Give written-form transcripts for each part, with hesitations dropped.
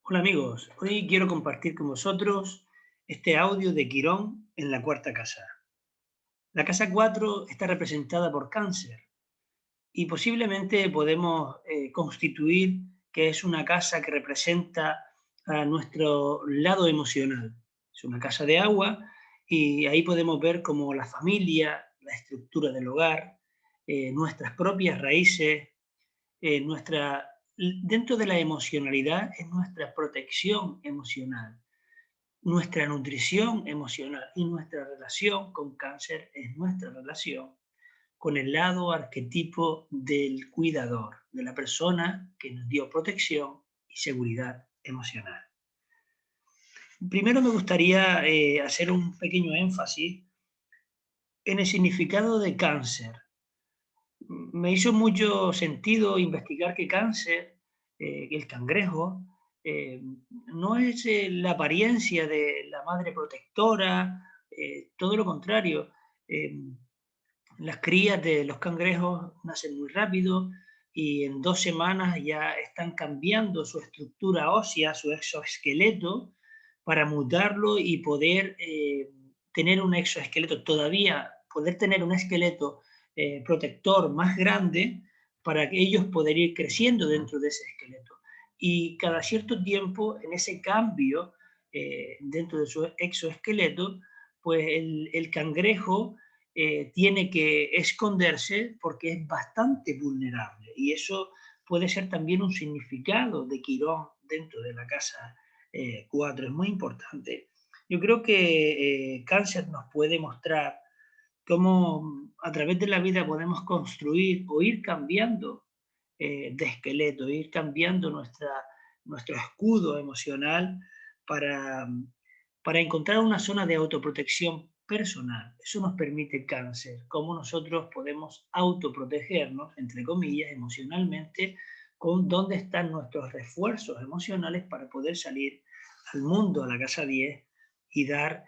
Hola amigos, hoy quiero compartir con vosotros este audio de Quirón en la cuarta casa. La casa 4 está representada por Cáncer y posiblemente podemos constituir que es una casa que representa a nuestro lado emocional. Es una casa de agua y ahí podemos ver como la familia, la estructura del hogar, nuestras propias raíces, nuestra, dentro de la emocionalidad es nuestra protección emocional, nuestra nutrición emocional y nuestra relación con Cáncer es nuestra relación con el lado arquetipo del cuidador, de la persona que nos dio protección y seguridad emocional. Primero me gustaría hacer un pequeño énfasis en el significado de Cáncer. Me hizo mucho sentido investigar que Cáncer, el cangrejo, eh, no es la apariencia de la madre protectora, todo lo contrario. Eh, las crías de los cangrejos nacen muy rápido y en 2 semanas ya están cambiando su estructura ósea, su exoesqueleto, para mutarlo y poder tener un exoesqueleto todavía, poder tener un esqueleto protector más grande para que ellos poder ir creciendo dentro de ese esqueleto. Y cada cierto tiempo, en ese cambio dentro de su exoesqueleto, pues el cangrejo tiene que esconderse porque es bastante vulnerable. Y eso puede ser también un significado de Quirón dentro de la casa 4. Es muy importante. Yo creo que Cáncer nos puede mostrar cómo a través de la vida podemos construir o ir cambiando de esqueleto, ir cambiando nuestro escudo emocional para, para encontrar una zona de autoprotección personal. Eso nos permite Cáncer, cómo nosotros podemos autoprotegernos, entre comillas, emocionalmente, con dónde están nuestros refuerzos emocionales para poder salir al mundo, a la casa 10 y dar,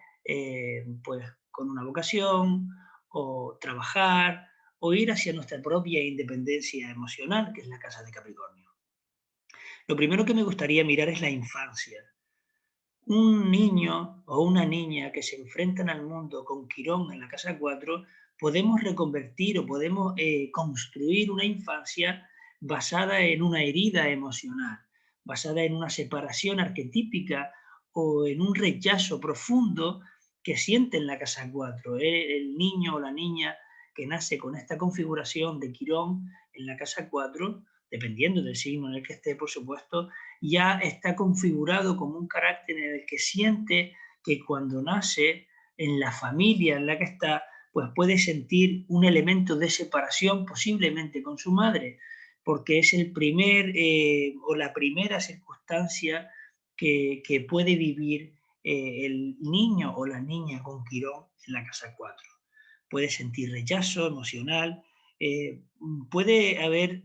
pues, con una vocación, o trabajar, o ir hacia nuestra propia independencia emocional, que es la casa de Capricornio. Lo primero que me gustaría mirar es la infancia. Un niño o una niña que se enfrentan al mundo con Quirón en la casa 4, podemos reconvertir o podemos construir una infancia basada en una herida emocional, basada en una separación arquetípica o en un rechazo profundo que siente en la casa 4. El niño o la niña que nace con esta configuración de Quirón en la casa 4, dependiendo del signo en el que esté, por supuesto, ya está configurado como un carácter en el que siente que cuando nace en la familia en la que está, pues puede sentir un elemento de separación posiblemente con su madre, porque es el primer o la primera circunstancia que puede vivir el niño o la niña con Quirón en la casa 4. Puede sentir rechazo emocional, puede haber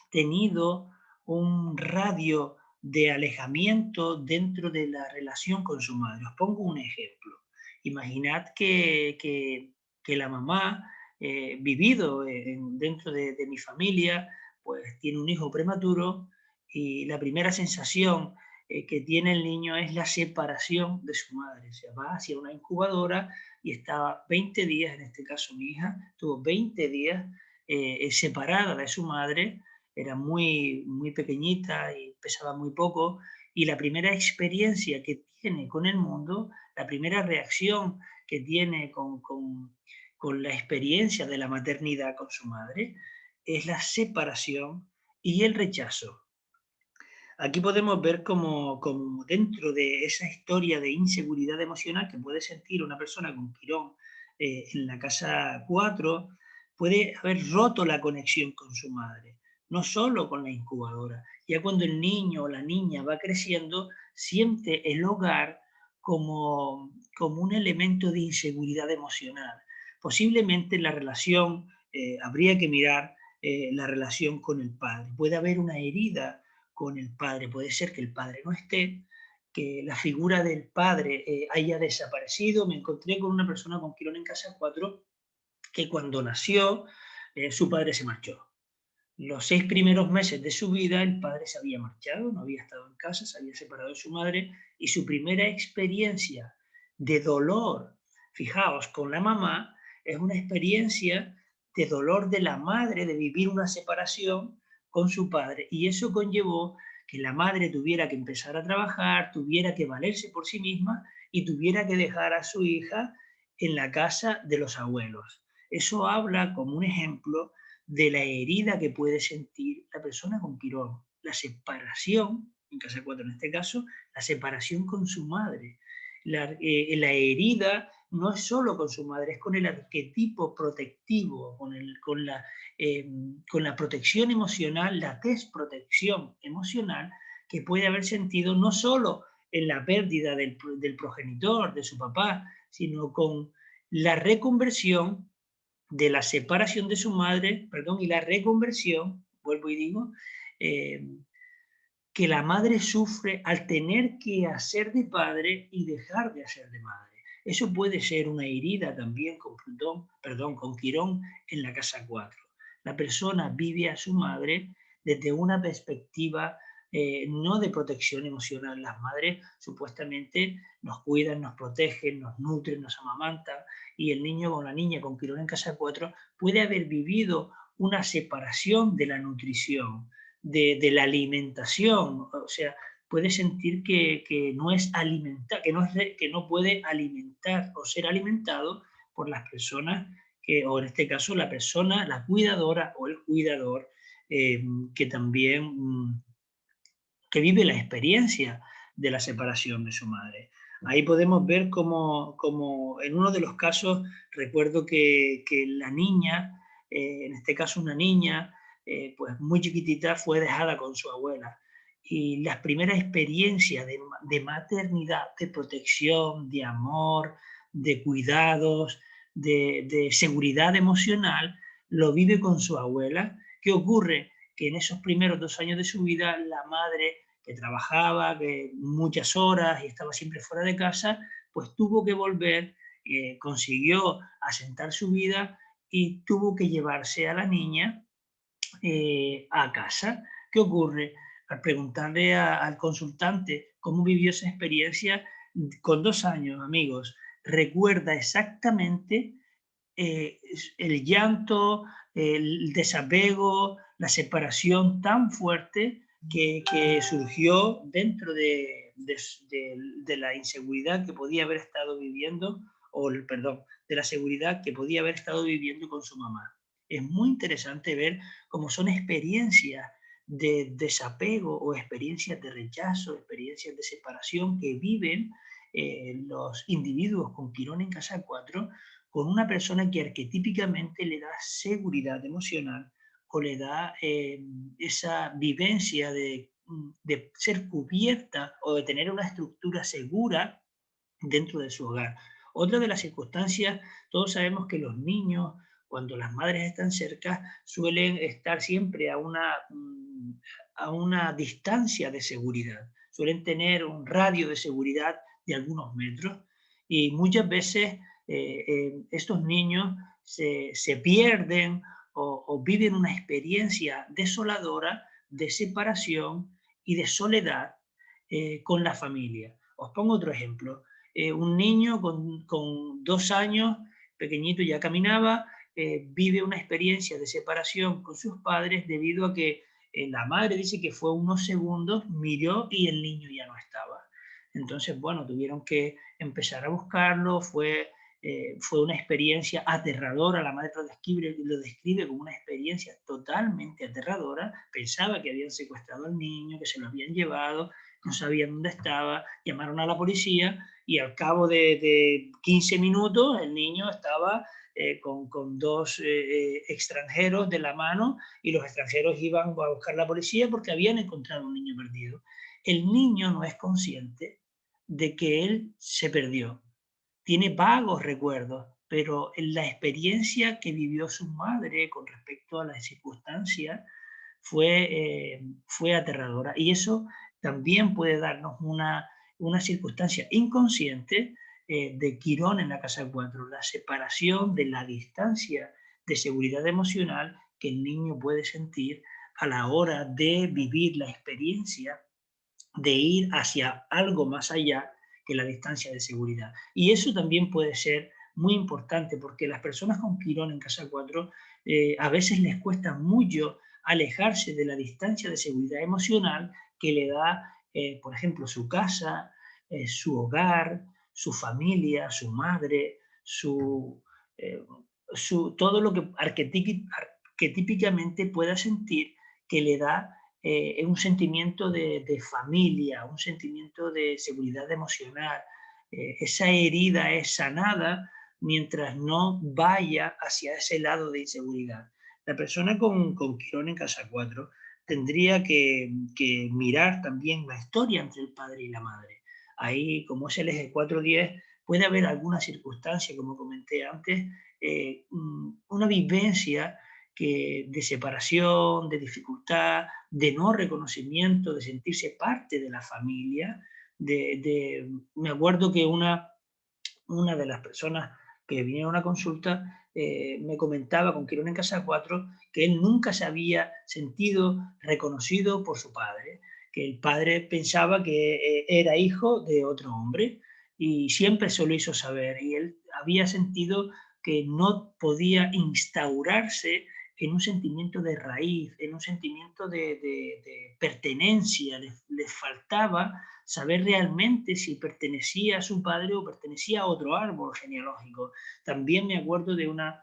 tenido un radio de alejamiento dentro de la relación con su madre. Os pongo un ejemplo. Imaginad que la mamá, vivido dentro de mi familia, pues tiene un hijo prematuro y la primera sensación que tiene el niño es la separación de su madre. Se va hacia una incubadora y estaba 20 días, en este caso mi hija, estuvo 20 días separada de su madre, era muy pequeñita y pesaba muy poco, y la primera experiencia que tiene con el mundo, la primera reacción que tiene con la experiencia de la maternidad con su madre, es la separación y el rechazo. Aquí podemos ver como dentro de esa historia de inseguridad emocional que puede sentir una persona con Quirón en la casa 4, puede haber roto la conexión con su madre, no solo con la incubadora. Ya cuando el niño o la niña va creciendo, siente el hogar como un elemento de inseguridad emocional. Posiblemente la relación, habría que mirar la relación con el padre. Puede haber una herida con el padre. Puede ser que el padre no esté, que la figura del padre haya desaparecido. Me encontré con una persona con Quirón en casa 4 que cuando nació su padre se marchó. Los 6 primeros meses de su vida el padre se había marchado, no había estado en casa, se había separado de su madre y su primera experiencia de dolor, fijaos, con la mamá, es una experiencia de dolor de la madre de vivir una separación con su padre y eso conllevó que la madre tuviera que empezar a trabajar, tuviera que valerse por sí misma y tuviera que dejar a su hija en la casa de los abuelos. Eso habla como un ejemplo de la herida que puede sentir la persona con Quirón. La separación, en casa 4 en este caso, la separación con su madre. La herida no es solo con su madre, es con el arquetipo protectivo, con la protección emocional, la desprotección emocional que puede haber sentido no solo en la pérdida del progenitor, de su papá, sino con la reconversión de la separación de su madre, perdón, y la reconversión, vuelvo y digo, eh, que la madre sufre al tener que hacer de padre y dejar de hacer de madre. Eso puede ser una herida también con Plutón, perdón, con Quirón en la casa 4. La persona vive a su madre desde una perspectiva no de protección emocional. Las madres supuestamente nos cuidan, nos protegen, nos nutren, nos amamantan y el niño o la niña con Quirón en casa 4 puede haber vivido una separación de la nutrición, de la alimentación, o sea, puede sentir que no es alimentar, que no puede alimentar o ser alimentado por las personas que, o en este caso la persona, la cuidadora o el cuidador, que también que vive la experiencia de la separación de su madre. Ahí podemos ver como en uno de los casos, recuerdo que la niña, en este caso una niña, pues muy chiquitita, fue dejada con su abuela. Y las primeras experiencias de maternidad, de protección, de amor, de cuidados, de seguridad emocional, lo vive con su abuela. ¿Qué ocurre? Que en esos primeros 2 años de su vida, la madre que trabajaba que muchas horas y estaba siempre fuera de casa, pues tuvo que volver, consiguió asentar su vida y tuvo que llevarse a la niña a casa. ¿Qué ocurre? Al preguntarle al consultante cómo vivió esa experiencia, con 2 años, amigos, recuerda exactamente el llanto, el desapego, la separación tan fuerte que surgió dentro de la inseguridad que podía haber estado viviendo, o perdón, de la seguridad que podía haber estado viviendo con su mamá. Es muy interesante ver cómo son experiencias de desapego o experiencias de rechazo, experiencias de separación que viven los individuos con Quirón en casa 4 con una persona que arquetípicamente le da seguridad emocional o le da esa vivencia de ser cubierta o de tener una estructura segura dentro de su hogar. Otra de las circunstancias, todos sabemos que los niños, cuando las madres están cerca, suelen estar siempre a una distancia de seguridad, suelen tener un radio de seguridad de algunos metros y muchas veces estos niños se pierden o viven una experiencia desoladora de separación y de soledad con la familia. Os pongo otro ejemplo. Un niño con 2 años, pequeñito, ya caminaba, vive una experiencia de separación con sus padres debido a que la madre dice que fue unos segundos, miró y el niño ya no estaba. Entonces, bueno, tuvieron que empezar a buscarlo, fue una experiencia aterradora, la madre lo describe como una experiencia totalmente aterradora, pensaba que habían secuestrado al niño, que se lo habían llevado, no sabían dónde estaba, llamaron a la policía y al cabo de 15 minutos el niño estaba con dos extranjeros de la mano y los extranjeros iban a buscar a la policía porque habían encontrado un niño perdido. El niño no es consciente de que él se perdió, tiene vagos recuerdos, pero en la experiencia que vivió su madre con respecto a las circunstancias fue aterradora. Y eso también puede darnos una circunstancia inconsciente de Quirón en la casa 4, la separación de la distancia de seguridad emocional que el niño puede sentir a la hora de vivir la experiencia de ir hacia algo más allá que la distancia de seguridad. Y eso también puede ser muy importante porque las personas con Quirón en casa 4 a veces les cuesta mucho alejarse de la distancia de seguridad emocional que le da, por ejemplo, su casa, su hogar, su familia, su madre, eh, todo lo que arquetípicamente pueda sentir que le da un sentimiento de familia, un sentimiento de seguridad emocional. Esa herida es sanada mientras no vaya hacia ese lado de inseguridad. La persona con Quirón en casa 4 tendría que mirar también la historia entre el padre y la madre. Ahí, como es el eje 4-10, puede haber alguna circunstancia, como comenté antes, una vivencia de separación, de dificultad, de no reconocimiento, de sentirse parte de la familia. Me acuerdo que una de las personas que vinieron a consulta me comentaba con Quirón en casa 4 que él nunca se había sentido reconocido por su padre, que el padre pensaba que era hijo de otro hombre y siempre se lo hizo saber y él había sentido que no podía instaurarse en un sentimiento de raíz, en un sentimiento de pertenencia, le faltaba saber realmente si pertenecía a su padre o pertenecía a otro árbol genealógico. También me acuerdo de una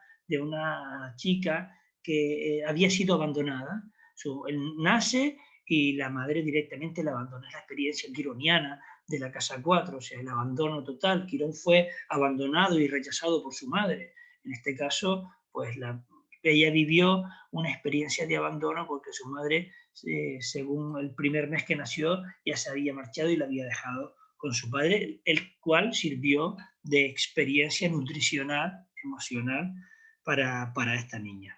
chica que había sido abandonada. Él nace y la madre directamente la abandona. Es la experiencia quironiana de la casa 4, o sea, el abandono total. Quirón fue abandonado y rechazado por su madre. En este caso, pues ella vivió una experiencia de abandono porque su madre, según el primer mes que nació, ya se había marchado y la había dejado con su padre, el cual sirvió de experiencia nutricional, emocional para esta niña.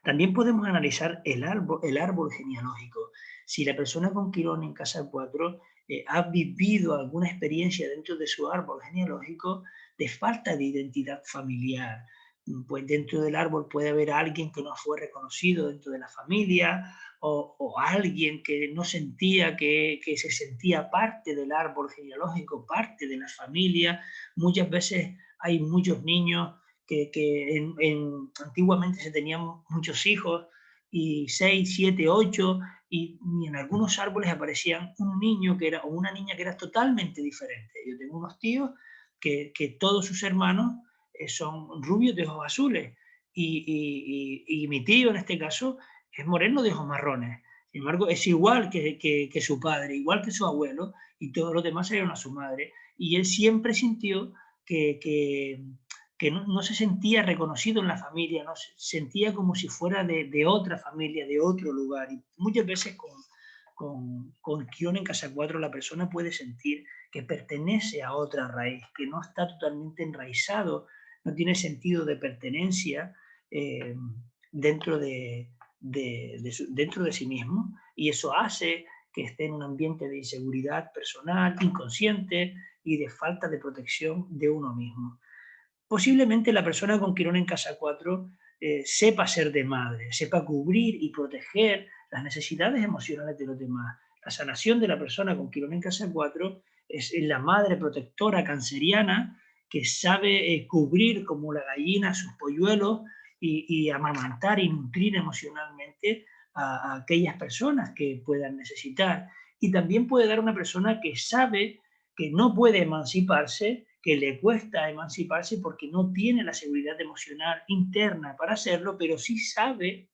También podemos analizar el árbol genealógico. Si la persona con Quirón en casa 4 ha vivido alguna experiencia dentro de su árbol genealógico de falta de identidad familiar, pues dentro del árbol puede haber alguien que no fue reconocido dentro de la familia o alguien que no sentía que se sentía parte del árbol genealógico, parte de la familia. Muchas veces hay muchos niños antiguamente se tenían muchos hijos, y 6, 7, 8, y en algunos árboles aparecían un niño o una niña que era totalmente diferente. Yo tengo unos tíos que todos sus hermanos son rubios de ojos azules, y mi tío en este caso es moreno de ojos marrones. Sin embargo, es igual que su padre, igual que su abuelo, y todos los demás eran a su madre. Y él siempre sintió que no se sentía reconocido en la familia, no se sentía como si fuera de otra familia, de otro lugar. Y muchas veces con Quirón en casa 4 la persona puede sentir que pertenece a otra raíz, que no está totalmente enraizado, no tiene sentido de pertenencia dentro dentro de sí mismo, y eso hace que esté en un ambiente de inseguridad personal, inconsciente y de falta de protección de uno mismo. Posiblemente la persona con Quirón en casa 4 sepa ser de madre, sepa cubrir y proteger las necesidades emocionales de los demás. La sanación de la persona con Quirón en casa 4 es la madre protectora canceriana que sabe cubrir como la gallina sus polluelos y amamantar y nutrir emocionalmente a aquellas personas que puedan necesitar. Y también puede dar una persona que sabe que no puede emanciparse, que le cuesta emanciparse porque no tiene la seguridad emocional interna para hacerlo, pero sí sabe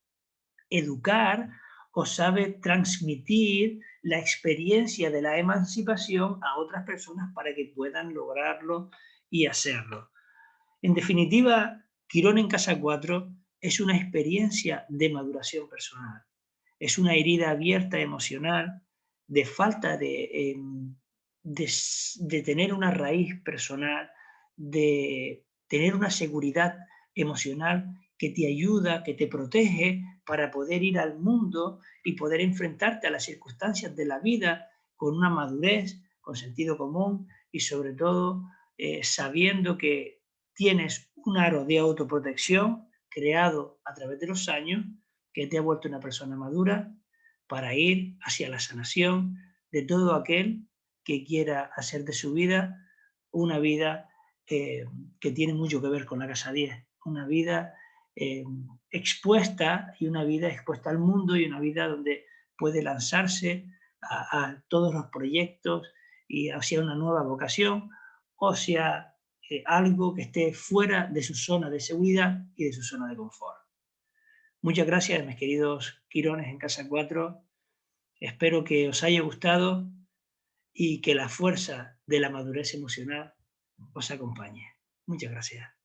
educar o sabe transmitir la experiencia de la emancipación a otras personas para que puedan lograrlo y hacerlo. En definitiva, Quirón en casa 4 es una experiencia de maduración personal. Es una herida abierta emocional de falta de tener una raíz personal, de tener una seguridad emocional que te ayuda, que te protege para poder ir al mundo y poder enfrentarte a las circunstancias de la vida con una madurez, con sentido común y sobre todo sabiendo que tienes un aro de autoprotección creado a través de los años que te ha vuelto una persona madura para ir hacia la sanación de todo aquel que quiera hacer de su vida una vida que tiene mucho que ver con la Casa 10, una vida eh, expuesta y una vida expuesta al mundo y una vida donde puede lanzarse a todos los proyectos y hacia una nueva vocación o sea algo que esté fuera de su zona de seguridad y de su zona de confort. Muchas gracias, mis queridos Quirones en Casa 4. Espero que os haya gustado y que la fuerza de la madurez emocional os acompañe. Muchas gracias.